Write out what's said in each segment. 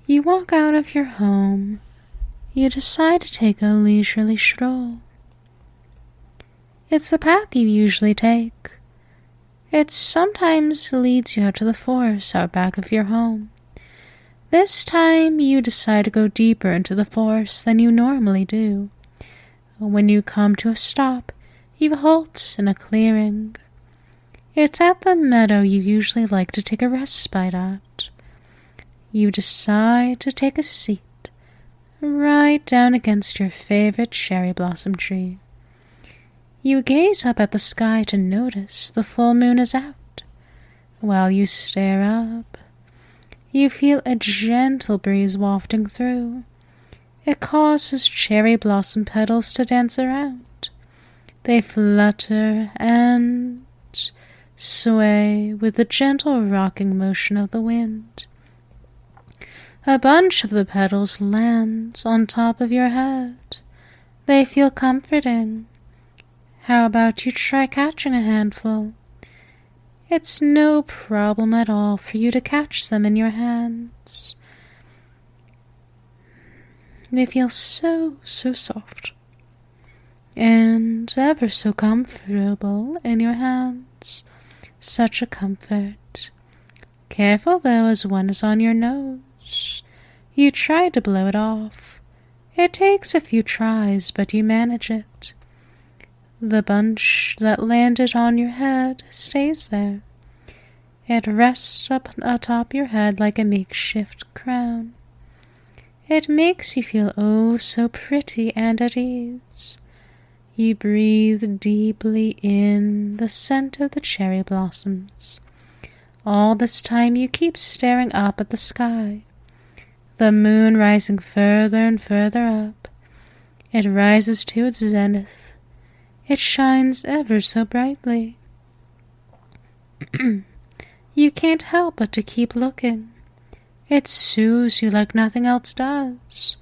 You walk out of your home. You decide to take a leisurely stroll. It's the path you usually take. It sometimes leads you out to the forest out back of your home. This time you decide to go deeper into the forest than you normally do. When you come to a stop, you halt in a clearing. It's at the meadow you usually like to take a respite at. You decide to take a seat right down against your favorite cherry blossom tree. You gaze up at the sky to notice the full moon is out. While you stare up, you feel a gentle breeze wafting through. It causes cherry blossom petals to dance around. They flutter and sway with the gentle rocking motion of the wind. A bunch of the petals lands on top of your head. They feel comforting. How about you try catching a handful? It's no problem at all for you to catch them in your hands. They feel so soft and ever so comfortable in your hands. Such a comfort. Careful though, as one is on your nose. You try to blow it off. It takes a few tries, but you manage it. The bunch that landed on your head stays there. It rests up atop your head like a makeshift crown. It makes you feel oh so pretty and at ease. You breathe deeply in the scent of the cherry blossoms. All this time you keep staring up at the sky. The moon rising further and further up. It rises to its zenith. It shines ever so brightly. You can't help but to keep looking. It soothes you like nothing else does,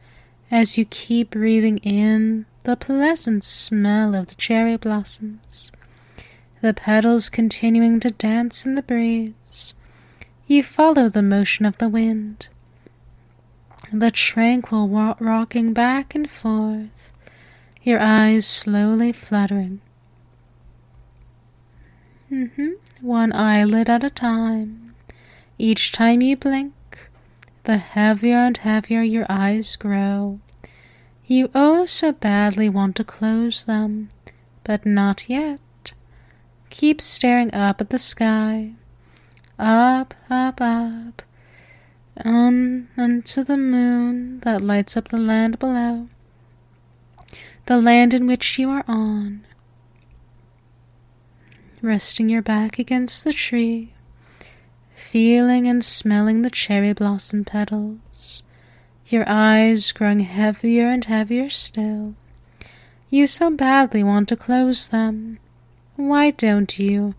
as you keep breathing in the pleasant smell of the cherry blossoms, the petals continuing to dance in the breeze. You follow the motion of the wind, the tranquil rocking back and forth, your eyes slowly fluttering. One eyelid at a time. Each time you blink, the heavier and heavier your eyes grow. You oh so badly want to close them, but not yet. Keep staring up at the sky. Up, up, up. On into the moon that lights up the land below. The land in which you are on. Resting your back against the tree, feeling and smelling the cherry blossom petals, your eyes growing heavier and heavier still. You so badly want to close them. Why don't you?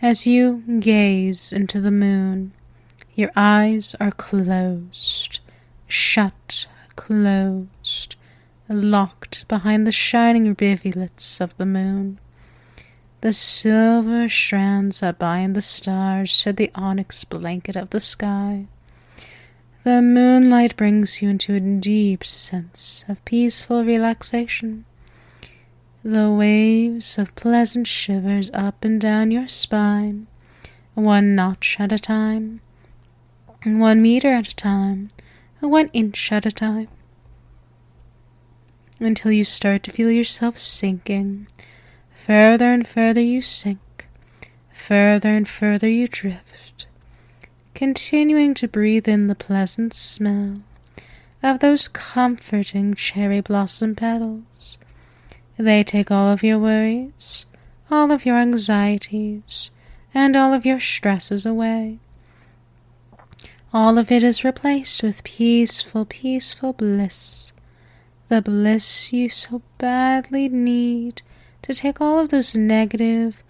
As you gaze into the moon, your eyes are closed, shut, closed, locked behind the shining rivulets of the moon. The silver strands that bind the stars to the onyx blanket of the sky. The moonlight brings you into a deep sense of peaceful relaxation. The waves of pleasant shivers up and down your spine, 1 notch at a time, 1 meter at a time, 1 inch at a time, until you start to feel yourself sinking. Further and further you sink, further and further you drift, continuing to breathe in the pleasant smell of those comforting cherry blossom petals. They take all of your worries, all of your anxieties, and all of your stresses away. All of it is replaced with peaceful, peaceful bliss, the bliss you so badly need to take all of those negative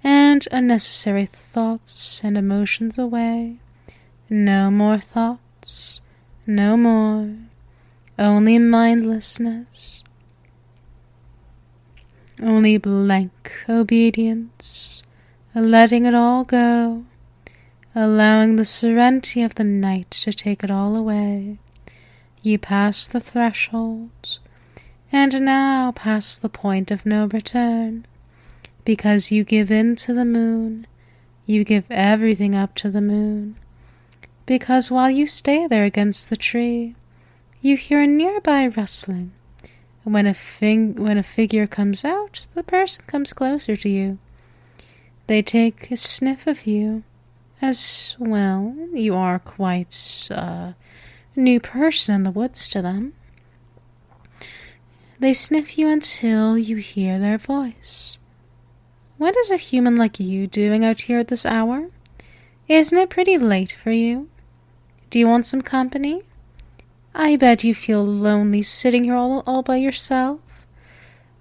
and unnecessary thoughts and emotions away. No more thoughts, no more, only mindlessness, only blank obedience, letting it all go, allowing the serenity of the night to take it all away. You pass the threshold, and now pass the point of no return, because you give in to the moon. You give everything up to the moon, because while you stay there against the tree, you hear a nearby rustling. When a figure comes out, the person comes closer to you. They take a sniff of you, as well, you are quite a new person in the woods to them. They sniff you until you hear their voice. What is a human like you doing out here at this hour? Isn't it pretty late for you? Do you want some company? I bet you feel lonely sitting here all by yourself.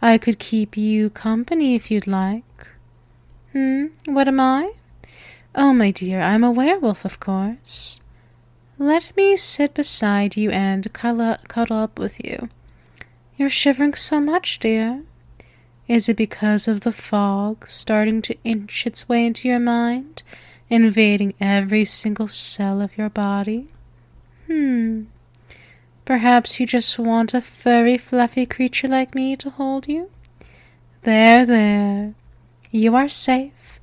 I could keep you company if you'd like. What am I? Oh, my dear, I'm a werewolf, of course. Let me sit beside you and cuddle up with you. You're shivering so much, dear. Is it because of the fog starting to inch its way into your mind, invading every single cell of your body? Perhaps you just want a furry, fluffy creature like me to hold you? There. You are safe.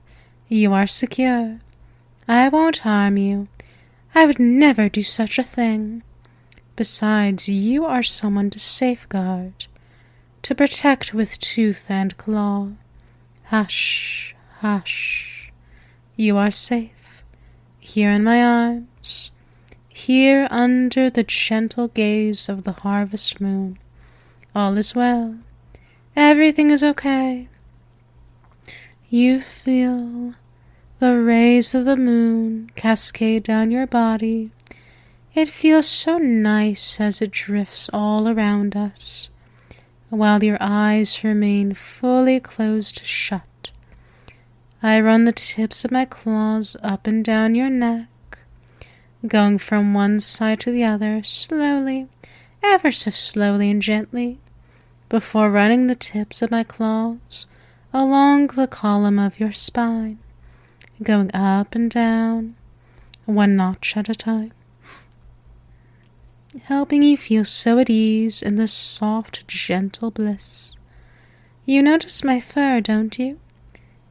You are secure. I won't harm you. I would never do such a thing. Besides, you are someone to safeguard, to protect with tooth and claw. Hush, hush. You are safe, here in my arms, here under the gentle gaze of the harvest moon. All is well. Everything is okay. You feel the rays of the moon cascade down your body. It feels so nice as it drifts all around us, while your eyes remain fully closed shut. I run the tips of my claws up and down your neck, going from one side to the other slowly, ever so slowly and gently, before running the tips of my claws along the column of your spine, going up and down, one notch at a time, helping you feel so at ease in this soft, gentle bliss. You notice my fur, don't you?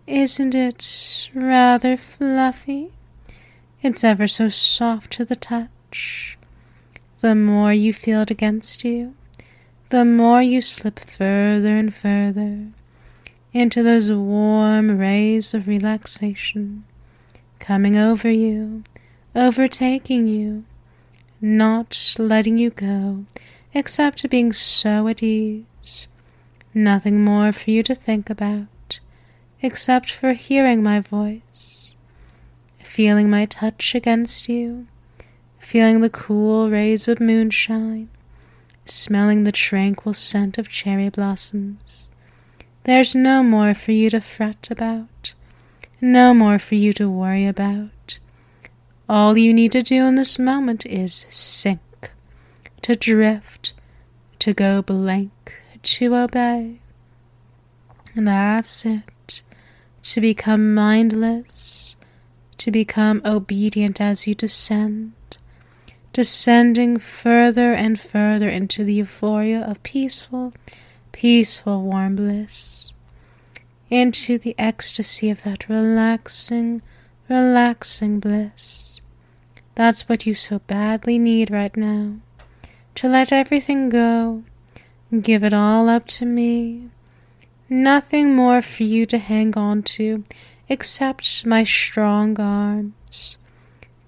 Isn't it rather fluffy? It's ever so soft to the touch. The more you feel it against you, the more you slip further and further into those warm rays of relaxation, coming over you, overtaking you, not letting you go, except being so at ease. Nothing more for you to think about, except for hearing my voice, feeling my touch against you, feeling the cool rays of moonshine, smelling the tranquil scent of cherry blossoms. There's no more for you to fret about, no more for you to worry about. All you need to do in this moment is sink, to drift, to go blank, to obey. And that's it, to become mindless, to become obedient as you descend, descending further and further into the euphoria of peaceful warm bliss, into the ecstasy of that relaxing bliss. That's what you so badly need right now, to let everything go, give it all up to me. Nothing more for you to hang on to except my strong arms.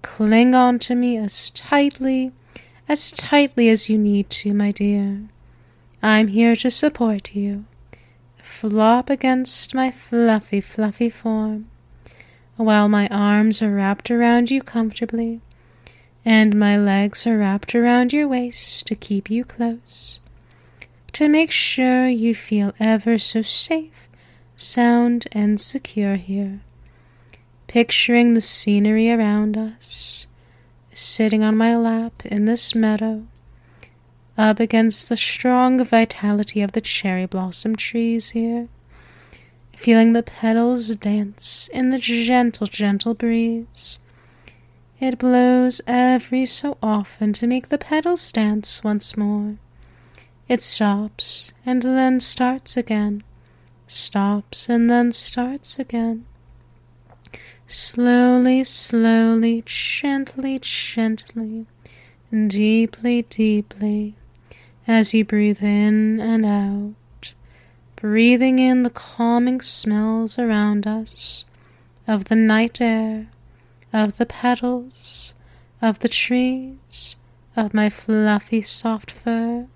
Cling on to me as tightly as you need to, my dear. I'm here to support you. Flop against my fluffy form, while my arms are wrapped around you comfortably, and my legs are wrapped around your waist to keep you close, to make sure you feel ever so safe, sound, and secure here. Picturing the scenery around us, sitting on my lap in this meadow, up against the strong vitality of the cherry blossom trees here, feeling the petals dance in the gentle breeze, It blows every so often to make the petals dance once more. It stops and then starts again, stops and then starts again. Slowly, slowly, gently, gently, deeply, deeply, as you breathe in and out, breathing in the calming smells around us, of the night air, of the petals, of the trees, of my fluffy soft fur.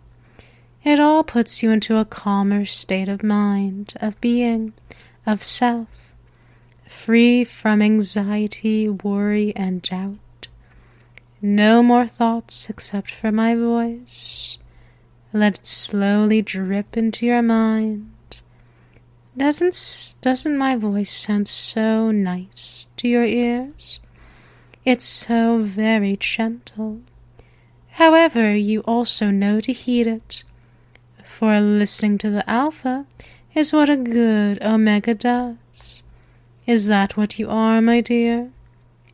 It all puts you into a calmer state of mind, of being, of self, free from anxiety, worry, and doubt. No more thoughts except for my voice. Let it slowly drip into your mind. Doesn't my voice sound so nice to your ears? It's so very gentle. However, you also know to heed it, for listening to the alpha is what a good omega does. Is that what you are, my dear?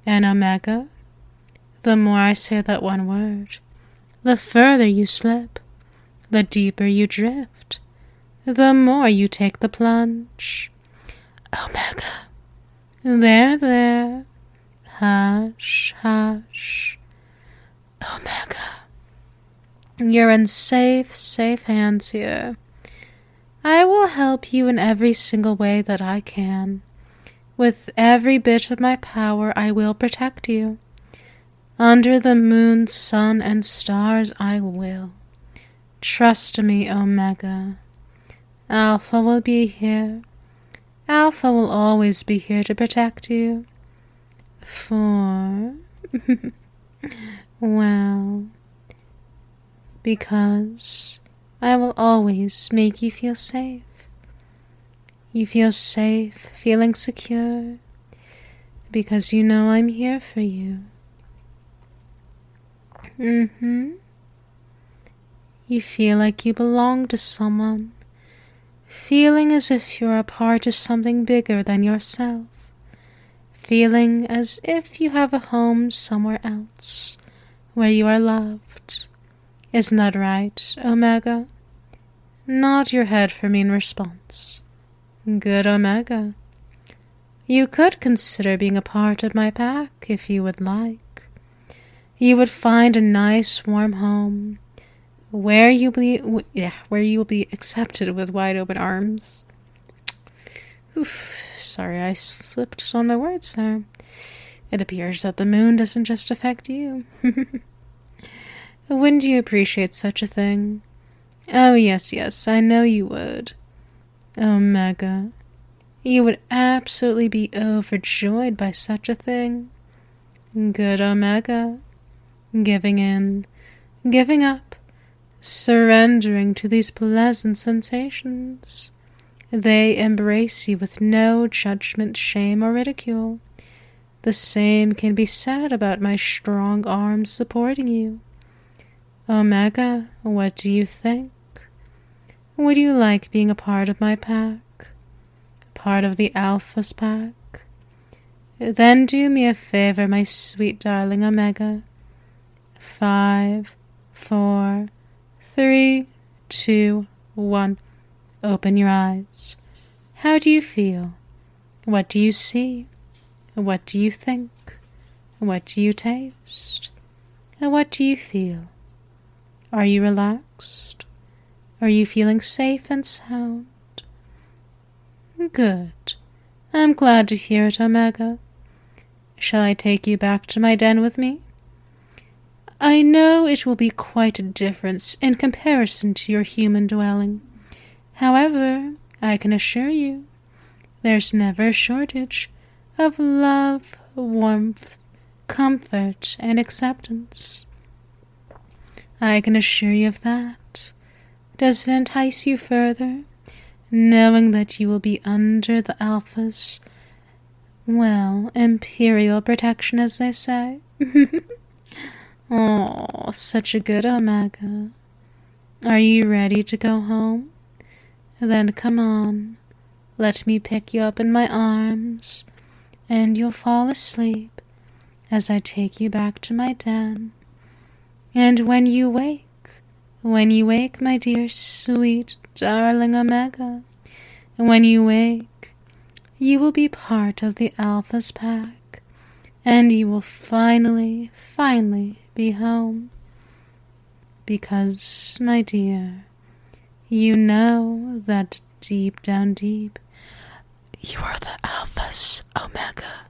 An omega? The more I say that one word, the further you slip, the deeper you drift, the more you take the plunge. Omega. There, there. Hush, hush. Omega. You're in safe, safe hands here. I will help you in every single way that I can. With every bit of my power, I will protect you. Under the moon, sun, and stars, I will. Trust me, Omega. Alpha will be here. Alpha will always be here to protect you. Well, because I will always make you feel safe. You feel safe, feeling secure, because you know I'm here for you. You feel like you belong to someone, feeling as if you're a part of something bigger than yourself, feeling as if you have a home somewhere else, where you are loved. Isn't that right, Omega? Nod your head for me in response. Good, Omega. You could consider being a part of my pack if you would like. You would find a nice warm home, where you will be accepted with wide open arms. Sorry, I slipped on my words there. It appears that the moon doesn't just affect you. Wouldn't you appreciate such a thing? Oh, yes, I know you would. Omega, you would absolutely be overjoyed by such a thing. Good, Omega. Giving in, giving up, surrendering to these pleasant sensations. They embrace you with no judgment, shame, or ridicule. The same can be said about my strong arms supporting you. Omega, what do you think? Would you like being a part of my pack? Part of the Alpha's pack? Then do me a favor, my sweet darling Omega. 5, 4, 3, 2, 1. Open your eyes. How do you feel? What do you see? What do you think? What do you taste? What do you feel? Are you relaxed? Are you feeling safe and sound? Good. I'm glad to hear it, Omega. Shall I take you back to my den with me? I know it will be quite a difference in comparison to your human dwelling. However, I can assure you, there's never a shortage of love, warmth, comfort, and acceptance. I can assure you of that. Does it entice you further, knowing that you will be under the Alpha's, imperial protection, as they say? Oh, such a good Omega. Are you ready to go home? Then come on. Let me pick you up in my arms, and you'll fall asleep as I take you back to my den. And when you wake, my dear sweet darling Omega, when you wake, you will be part of the Alpha's pack, and you will finally be home. Because, my dear, you know that deep down deep, you are the Alpha's Omega.